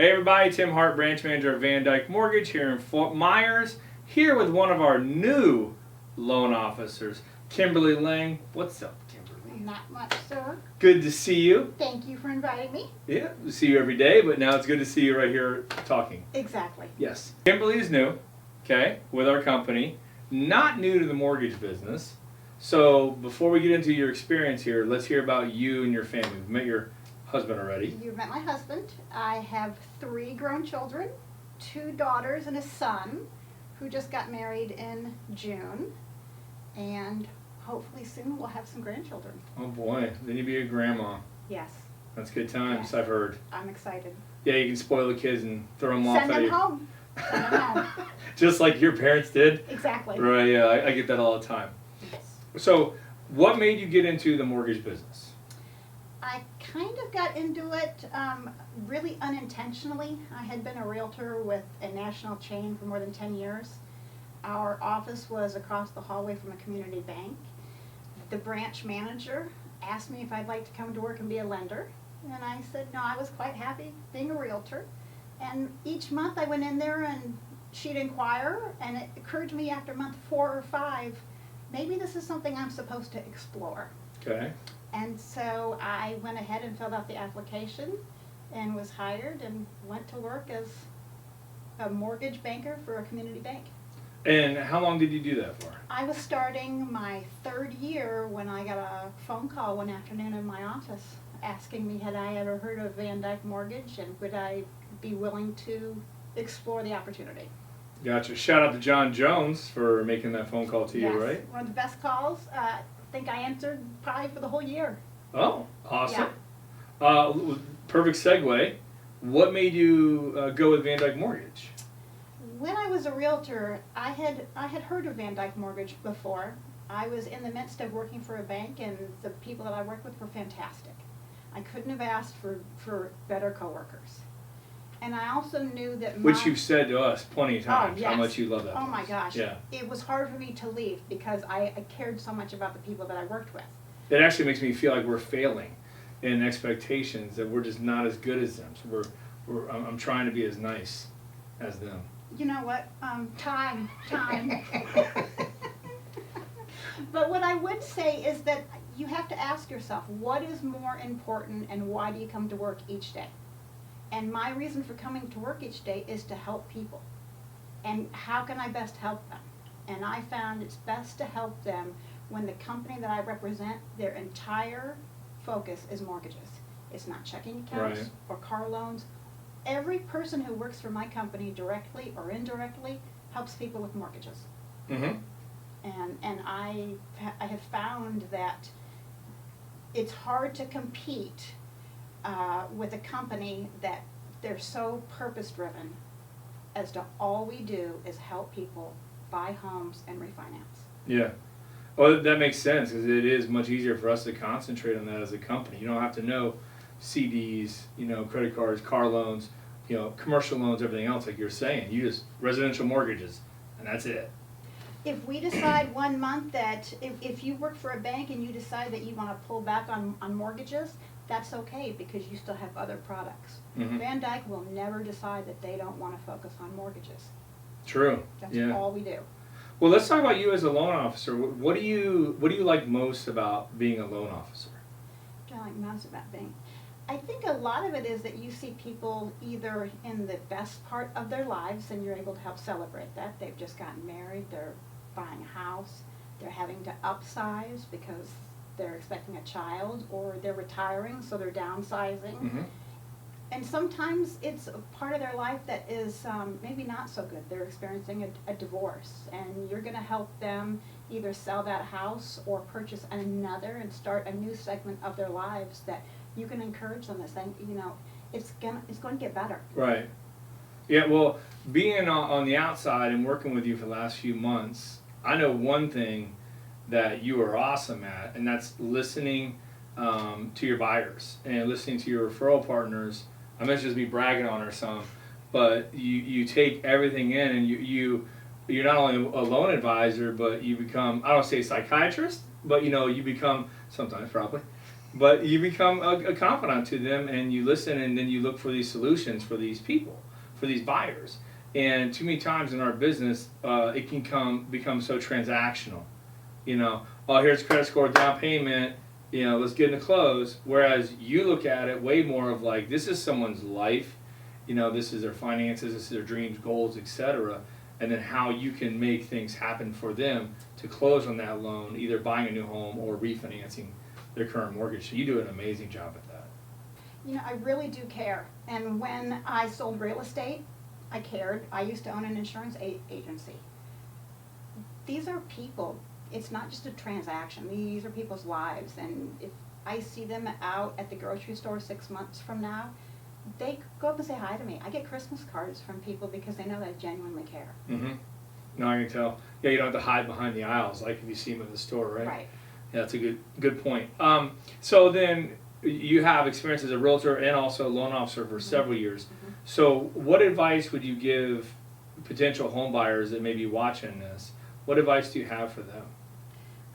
Hey everybody, Tim Hart, branch manager of Van Dyke Mortgage here in Fort Myers, here with one of our new loan officers, Kimberly Lang. What's up, Kimberly? Not much, sir. Good to see you. Thank you for inviting me. Yeah, we see you every day, but now it's good to see you right here talking. Exactly. Yes. Kimberly is new, okay, with our company, not new to the mortgage business. So before we get into your experience here, let's hear about you and your family. We've met your husband already. You've met my husband. I have 3 grown children, 2 daughters and a son who just got married in June. And hopefully soon we'll have some grandchildren. Oh boy, then you'll be a grandma. Yes. That's good times, Yes. I've heard. I'm excited. Yeah, you can spoil the kids and throw them off. Send them home. Send them home. Just like your parents did? Exactly. Right, yeah, I get that all the time. Yes. So, what made you get into the mortgage business? I kind of got into it really unintentionally. I had been a realtor with a national chain for more than 10 years. Our office was across the hallway from a community bank. The branch manager asked me if I'd like to come to work and be a lender. And I said no, I was quite happy being a realtor. And each month I went in there and she'd inquire, and it occurred to me after month 4 or 5, maybe this is something I'm supposed to explore. Okay. And so I went ahead and filled out the application and was hired and went to work as a mortgage banker for a community bank. And how long did you do that for? I was starting my 3rd year when I got a phone call one afternoon in my office asking me had I ever heard of Van Dyke Mortgage and would I be willing to explore the opportunity. Gotcha. Shout out to John Jones for making that phone call to you, Yes, right? one of the best calls. I think I answered probably for the whole year. Oh, awesome. Perfect segue. What made you go with Van Dyke Mortgage? When I was a realtor, I had heard of Van Dyke Mortgage before. I was in the midst of working for a bank, and the people that I worked with were fantastic. I couldn't have asked for better coworkers. And I also knew that Which you've said to us plenty of times, yes. how much you love that Oh my place. gosh. Yeah. It was hard for me to leave because I cared so much about the people that I worked with. It actually makes me feel like we're failing in expectations, that we're just not as good as them. So I'm trying to be as nice as them. You know what? Time. But what I would say is that you have to ask yourself, what is more important and why do you come to work each day? And my reason for coming to work each day is to help people. And how can I best help them? And I found it's best to help them when the company that I represent, their entire focus is mortgages. It's not checking accounts Right. or car loans. Every person who works for my company directly or indirectly helps people with mortgages. Mm-hmm. And I have found that it's hard to compete with a company that they're so purpose-driven as to all we do is help people buy homes and refinance. Yeah. Well, that makes sense, because it is much easier for us to concentrate on that as a company. You don't have to know CDs, credit cards, car loans, commercial loans, everything else like you're saying. You just residential mortgages, and that's it. If we decide one month that if you work for a bank and you decide that you want to pull back on mortgages, that's okay because you still have other products. Mm-hmm. Van Dyke will never decide that they don't want to focus on mortgages. True. That's Yeah. all we do. Well, let's talk about you as a loan officer. What do you like most about being a loan officer? What do I like most about being? I think a lot of it is that you see people either in the best part of their lives and you're able to help celebrate that. They've just gotten married, they're buying a house, they're having to upsize because they're expecting a child, or they're retiring so they're downsizing. Mm-hmm. And sometimes it's a part of their life that is maybe not so good. They're experiencing a divorce, and you're going to help them either sell that house or purchase another and start a new segment of their lives that you can encourage them to say, it's going to get better. Right. Yeah, well, being on the outside and working with you for the last few months, I know one thing that you are awesome at, and that's listening to your buyers and listening to your referral partners. I mentioned just me bragging on her some, but you take everything in, and you're not only a loan advisor, but you become, I don't say psychiatrist, but you become sometimes probably, but you become a confidant to them, and you listen, and then you look for these solutions for these people, for these buyers. And too many times in our business, it can become so transactional. You know, oh, here's credit score, down payment, you know, let's get in the close. Whereas you look at it way more of like, this is someone's life, you know, this is their finances, this is their dreams, goals, etc. And then how you can make things happen for them to close on that loan, either buying a new home or refinancing their current mortgage. So you do an amazing job at that. You know, I really do care. And when I sold real estate, I cared. I used to own an insurance agency. These are people. It's not just a transaction. These are people's lives. And if I see them out at the grocery store 6 months from now, they go up and say hi to me. I get Christmas cards from people because they know that I genuinely care. Mm-hmm. No, I can tell. Yeah, you don't have to hide behind the aisles like if you see them in the store, right? Right. Yeah, that's a good point. So then you have experience as a realtor and also a loan officer for several years. Mm-hmm. So what advice would you give potential home buyers that may be watching this? What advice do you have for them?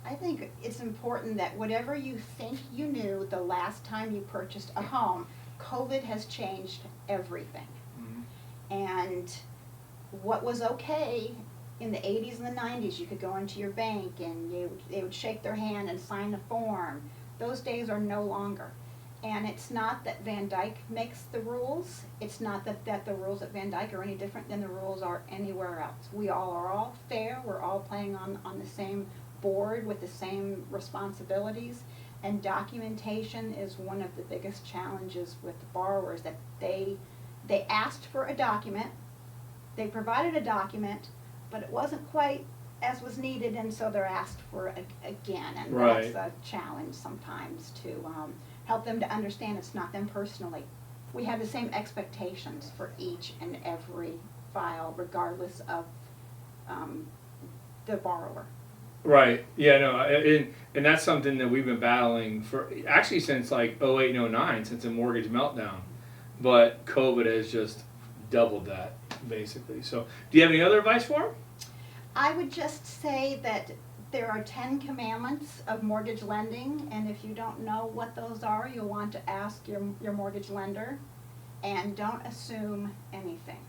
I think it's important that whatever you think you knew the last time you purchased a home, COVID has changed everything. Mm-hmm. And what was okay in the 80s and the 90s, you could go into your bank and they would shake their hand and sign a form. Those days are no longer. And it's not that Van Dyke makes the rules. It's not that the rules at Van Dyke are any different than the rules are anywhere else. We all are all fair. We're all playing on the same board with the same responsibilities. And documentation is one of the biggest challenges with the borrowers, that they asked for a document, they provided a document, but it wasn't quite as was needed, and so they're asked for it again. And right. That's a challenge sometimes to help them to understand it's not them personally. We have the same expectations for each and every file, regardless of the borrower. Right. Yeah, no, and that's something that we've been battling for actually since like 08 and 09, since the mortgage meltdown. But COVID has just doubled that, basically. So do you have any other advice for them? I would just say that there are 10 commandments of mortgage lending, and if you don't know what those are, you'll want to ask your mortgage lender, and don't assume anything.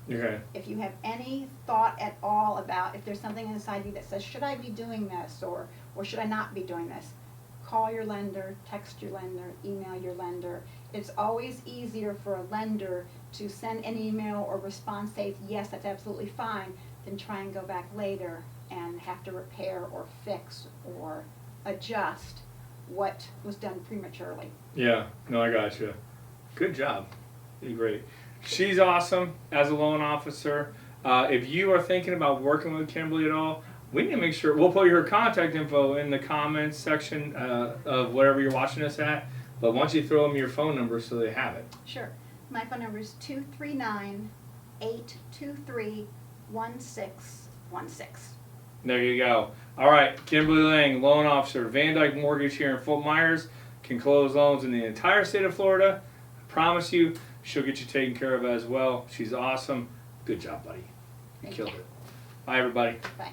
Okay. If you have any thought at all about if there's something inside you that says, should I be doing this or should I not be doing this, call your lender, text your lender, email your lender. It's always easier for a lender to send an email or response, say, yes, that's absolutely fine, than try and go back later and have to repair or fix or adjust what was done prematurely. Yeah, no, I got you. Good job. You're great. She's awesome as a loan officer. If you are thinking about working with Kimberly at all, we need to make sure, we'll put her contact info in the comments section of whatever you're watching us at, but why don't you throw them your phone number so they have it? Sure. My phone number is 239-823-1616. There you go. All right, Kimberly Lang, loan officer, Van Dyke Mortgage here in Fort Myers, can close loans in the entire state of Florida. I promise you, she'll get you taken care of as well. She's awesome. Good job, buddy. You killed it. Bye, everybody. Bye.